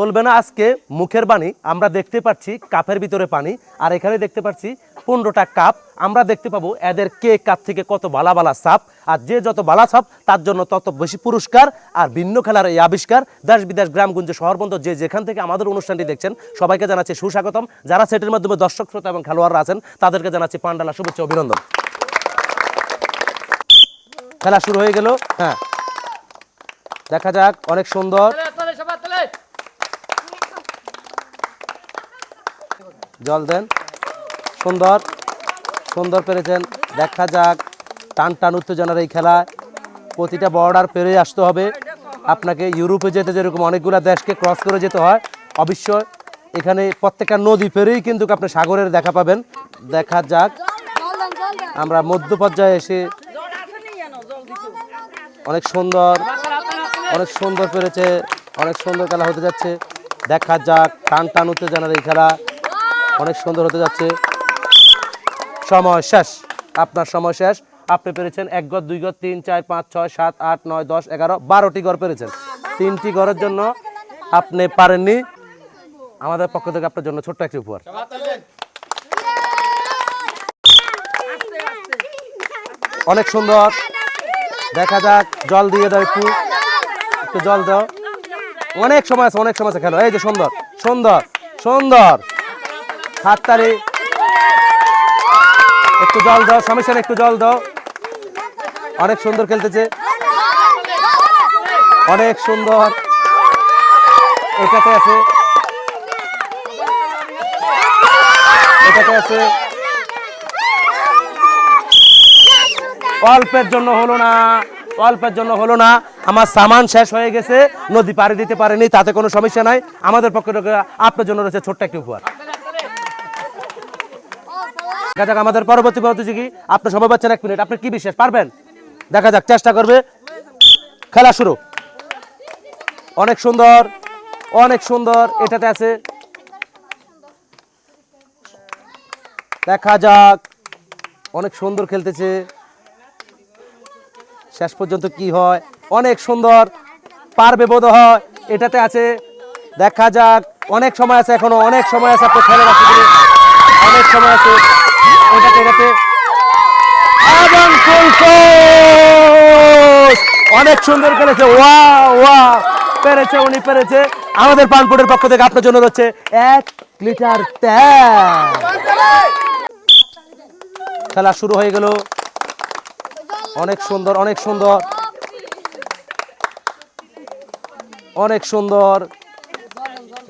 চলবে না আজকে মুখের বাণী। আমরা দেখতে পাচ্ছি কাপের ভিতরে পানি, আর এখানে দেখতে পাচ্ছি 15টা কাপ। আমরা দেখতে পাবো এদের কে কাপ থেকে কত বালা বালা সাপ, আর যে যত বালা সাপ তার জন্য তত বেশি পুরস্কার। আর ভিন্ন খেলার এই আবিষ্কার দেশ বিদেশ গ্রামগঞ্জে শহরবন্দর যে যেখান থেকে আমাদের অনুষ্ঠানটি দেখছেন সবাইকে জানাচ্ছি সুস্বাগতম। যারা সেটের মাধ্যমে দর্শক শ্রোতা এবং খেলোয়াড়রা আছেন তাদেরকে জানাচ্ছি পান্ডালা শুভেচ্ছা অভিনন্দন। খেলা শুরু হয়ে গেল। হ্যাঁ, দেখা যাক। অনেক সুন্দর, জল দেন। সুন্দর সুন্দর পেরেছেন। দেখা যাক। টান টান উত্তেজনার এই খেলা, প্রতিটা বর্ডার পেরিয়ে আসতে হবে আপনাকে। ইউরোপে যেতে যেরকম অনেকগুলো দেশকে ক্রস করে যেতে হয়, অবশ্যই এখানে প্রত্যেকটা নদী পেরিয়েই কিন্তু আপনি সাগরের দেখা পাবেন। দেখা যাক। আমরা মধ্য পর্যায়ে এসে অনেক সুন্দর, অনেক সুন্দর পেরেছে। অনেক সুন্দর খেলা হতে যাচ্ছে। দেখা যাক। টান টান উত্তেজনার এই খেলা অনেক সুন্দর হতে যাচ্ছে। সময় শেষ, আপনার সময় শেষ। আপনি পেরেছেন 1 গড়, 2 গড়, 3, 4, 5, 6, 7, 8, 9, 10, 11, 12টি গড় পেরেছেন। 3টি গড়ের জন্য আপনি পারেননি। আমাদের পক্ষ থেকে আপনার জন্য ছোট্ট একটি উপহার। অনেক সুন্দর। দেখা যাক। জল দিয়ে দাও, একটু একটু জল দাও। অনেক সময় আছে, অনেক সময় আছে খেলো। এই যে সুন্দর সুন্দর সুন্দর হাততালি। একটু জল দাও, সমস্যা নেই, একটু জল দাও। অনেক সুন্দর খেলতেছে, অনেক সুন্দর। এটাতে আছে, এটাতে আছে। অল্পের জন্য হলো না, অল্পের জন্য হলো না। আমার সামান শেষ হয়ে গেছে, নদী পাড়ি দিতে পারেনি, তাতে কোনো সমস্যা নাই। আমাদের পক্ষ থেকে আপনার জন্য রয়েছে ছোট্ট একটি উপহার। দেখা যাক আমাদের পরবর্তী প্রতিযোগী। আপনার সময় পাচ্ছেন 1 মিনিট। আপনি কি বিশ্বাস পারবেন? দেখা যাক, চেষ্টা করবে। খেলা শুরু। অনেক সুন্দর, অনেক সুন্দর। এটাতে আছে। দেখা যাক। অনেক সুন্দর খেলতেছে। শেষ পর্যন্ত কি হয়। অনেক সুন্দর, পারবে বোধ হয়। এটাতে আছে। দেখা যাক। অনেক সময় আছে, এখনো অনেক সময় আছে। আপনি খেলে রাখতে পারেন, অনেক সময় আছে। এটাতে এটাতে এবং অনেক সুন্দর খেলেছে। ওয়াও ওয়াও, পেরেছে, উনি পেরেছে। আমাদের পানপুরের পক্ষ থেকে আপনার জন্য রয়েছে 1 লিটার তেল। খেলা শুরু হয়ে গেল। অনেক সুন্দর, অনেক সুন্দর, অনেক সুন্দর।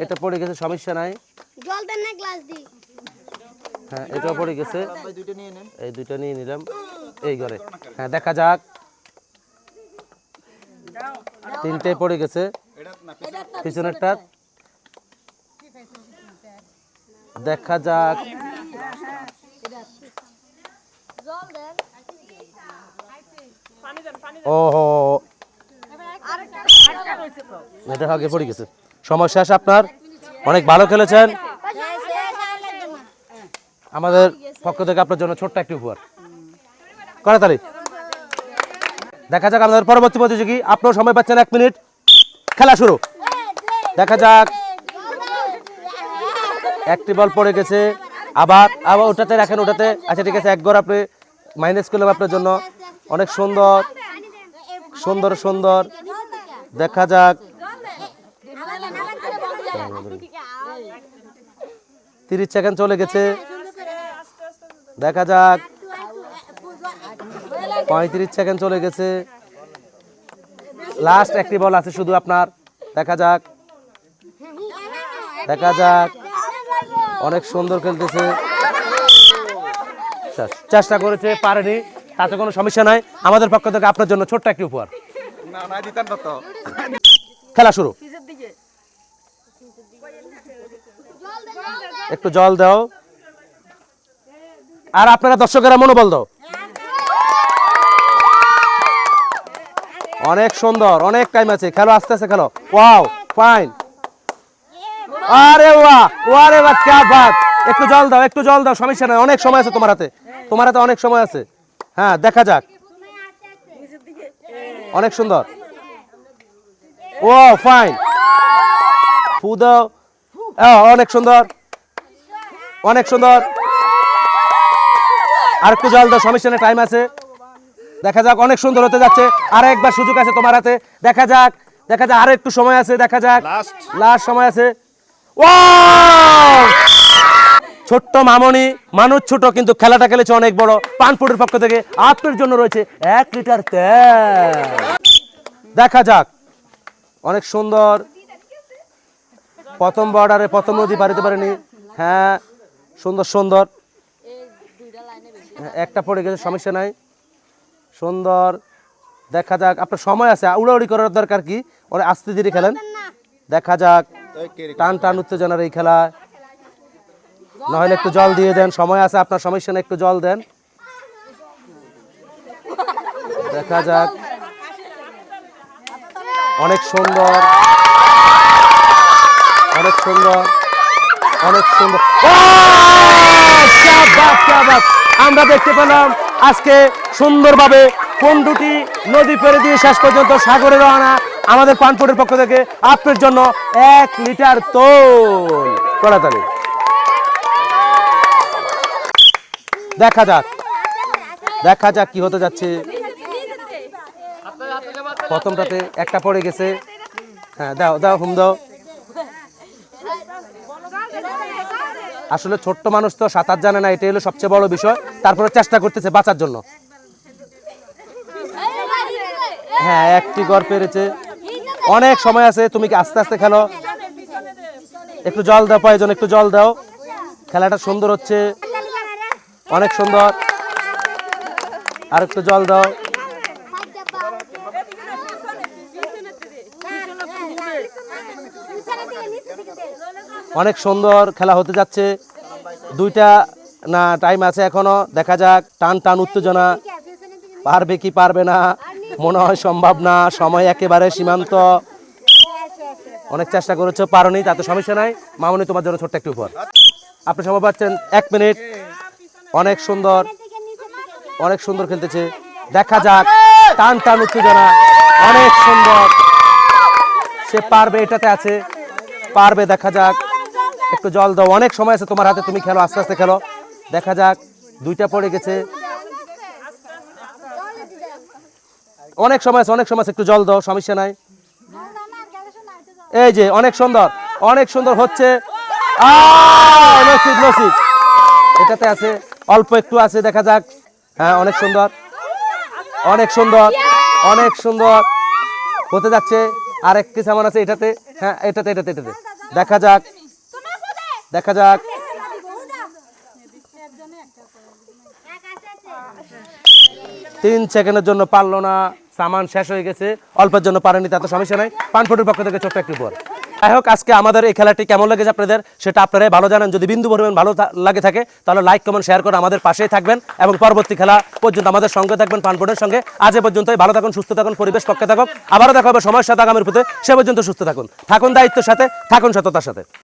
এটা পড়ে গেছে, সমস্যা নাই। জল দেন না, গ্লাস দি। হ্যাঁ, এটাও পড়ে গেছে। এই দুইটা নিয়ে নিলাম এই ঘরে। হ্যাঁ, দেখা যাক। 3টে পড়ে গেছে, পিছনেরটা। দেখা যাক। ওহো, এটা আগে পড়ে গেছে। সময় শেষ আপনার। অনেক ভালো খেলেছেন। আমাদের পক্ষ থেকে আপনার জন্য ছোট্ট একটি উপহার। করতালি। দেখা যাক আমাদের পরবর্তী প্রতিযোগী। আপনার সময় পাচ্ছেন 1 মিনিট। খেলা শুরু। দেখা যাক। একটি বল পড়ে গেছে। আবার আবার ওটাতে রাখেন, ওটাতে। আচ্ছা ঠিক আছে, 1 গড় আপনি মাইনাস করলাম আপনার জন্য। অনেক সুন্দর সুন্দর সুন্দর। দেখা যাক। 30 সেকেন্ড চলে গেছে। দেখা যাক। 35 সেকেন্ড চলে গেছে। লাস্ট একটি বল আছে শুধু আপনার। দেখা যাক, দেখা যাক। অনেক সুন্দর খেলতেছে। চেষ্টা করেছে, পারেনি, তাতে কোনো সমস্যা নাই। আমাদের পক্ষ থেকে আপনার জন্য ছোট্ট একটি উপহার। খেলা শুরু। একটু জল দাও। আর আপনারা দর্শকেরা মনোবল দাও। অনেক সুন্দর, অনেক টাইম আছে। খেলো, আস্তে আস্তে খেলো। Wow, fine. আরে বাহ, আরে বাহ, কি বাত। একটু জল দাও, একটু জল দাও, সমস্যা নাই। অনেক সময় আছে তোমার হাতে, তোমার হাতে অনেক সময় আছে। হ্যাঁ, দেখা যাক। অনেক সুন্দর। ও ফাইন। ফু দাও। অনেক সুন্দর, অনেক সুন্দর। আর একটু জল দাও, সমস্যা নেই, টাইম আছে। দেখা যাক, অনেক সুন্দর হতে যাচ্ছে। আর একবার সুযোগ আছে তোমার হাতে। দেখা যাক, দেখা যাক, আর একটু সময় আছে। দেখা যাক, লাস্ট সময় আছে। ছোট্ট মামনি, মানুষ ছোট কিন্তু খেলাটা খেলেছে অনেক বড়। পানপুরের পক্ষ থেকে আপনার জন্য রয়েছে 1 লিটার তেল। দেখা যাক, অনেক সুন্দর। প্রথম বর্ডারে প্রথম নদী পারিতে পারেনি। হ্যাঁ, সুন্দর সুন্দর। একটা পড়ে গেছে, সমস্যা নাই, সুন্দর। দেখা যাক, আপনার সময় আছে, উড়াউড়ি করার দরকার কি, ওরা আস্তে ধীরে খেলেন। দেখা যাক, টান টান উত্তেজনার এই খেলা। নাহলে একটু জল দিয়ে দেন, সময় আছে আপনার, সমস্যা নেই, একটু জল দেন। দেখা যাক, অনেক সুন্দর, অনেক সুন্দর, অনেক সুন্দর। আমরা দেখতে পেলাম আজকে সুন্দরভাবে কোন দুটি নদী পেরে দিয়ে শেষ পর্যন্ত সাগরে রওনা। আমাদের পানপুরের পক্ষ থেকে আপনার জন্য 1 লিটার তোল। কড়াতালি। দেখা যাক, দেখা যাক কি হতে যাচ্ছে। প্রথমটাতে একটা পড়ে গেছে। হ্যাঁ, দাও দাও, হুম দাও। আসলে ছোট্ট মানুষ তো সাঁতার জানে না, এটাই হলো সবচেয়ে বড় বিষয়। তারপরে চেষ্টা করতেছে বাঁচার জন্য। হ্যাঁ, একটি গড় পেরেছে। অনেক সময় আছে, তুমি কি আস্তে আস্তে খেলো। একটু জল দাও, প্রয়োজন একটু জল দাও। খেলাটা সুন্দর হচ্ছে, অনেক সুন্দর। আর একটু জল দাও। অনেক সুন্দর খেলা হতে যাচ্ছে। দুইটা না, টাইম আছে এখনো। দেখা যাক, টান টান উত্তেজনা। পারবে কি পারবে না, মনে হয় সম্ভব না। সময় একেবারে সীমান্ত। অনেক চেষ্টা করেছো, পারোনি, তাতে সমস্যা নাই। মামনি, তোমার জন্য ছোট্ট একটু উপহার। আপনি সময় পাচ্ছেন 1 মিনিট। অনেক সুন্দর, অনেক সুন্দর খেলতেছে। দেখা যাক, টান টান উত্তেজনা, অনেক সুন্দর। সে পারবে, এটাতে আছে, পারবে। দেখা যাক, একটু জল দাও। অনেক সময় আছে তোমার হাতে, তুমি খেলো, আস্তে আস্তে খেলো। দেখা যাক, দুইটা পড়ে গেছে। অনেক সময় আছে, অনেক সময় আছে, একটু জল দাও, সমস্যা নাই। এই যে, অনেক সুন্দর, অনেক সুন্দর হচ্ছে। নসিব নসিব, এটাতে আছে, অল্প একটু আছে। দেখা যাক। হ্যাঁ, অনেক সুন্দর, অনেক সুন্দর, অনেক সুন্দর হতে যাচ্ছে। আর এক কিছু এমন আছে এটাতে। হ্যাঁ, এটাতে এটাতে এটাতে। দেখা যাক, দেখা যাক। 3 সেকেন্ডের জন্য পারলো না, সামান শেষ হয়ে গেছে। অল্পের জন্য পারেনি, তাতে সমস্যা নাই। পানপুরের পক্ষ থেকে ছোট্ট একটু উপহার। যাই হোক, আজকে আমাদের এই খেলাটি কেমন লেগেছে আপনাদের, সেটা আপনারাই ভালো জানেন। যদি বিন্দু পরিমাণ ভালো লাগে থাকে, তাহলে লাইক কমেন্ট শেয়ার করে আমাদের পাশেই থাকবেন এবং পরবর্তী খেলা পর্যন্ত আমাদের সঙ্গে থাকবেন পানপুরের সঙ্গে। আজ এ পর্যন্তই। ভালো থাকুন, সুস্থ থাকুন, পরিবেশ পক্ষে থাকুন। আবারও দেখা হবে সময়ের সাথে, আগামীর প্রতি। সে পর্যন্ত সুস্থ থাকুন, থাকুন দায়িত্বের সাথে, থাকুন সততার সাথে।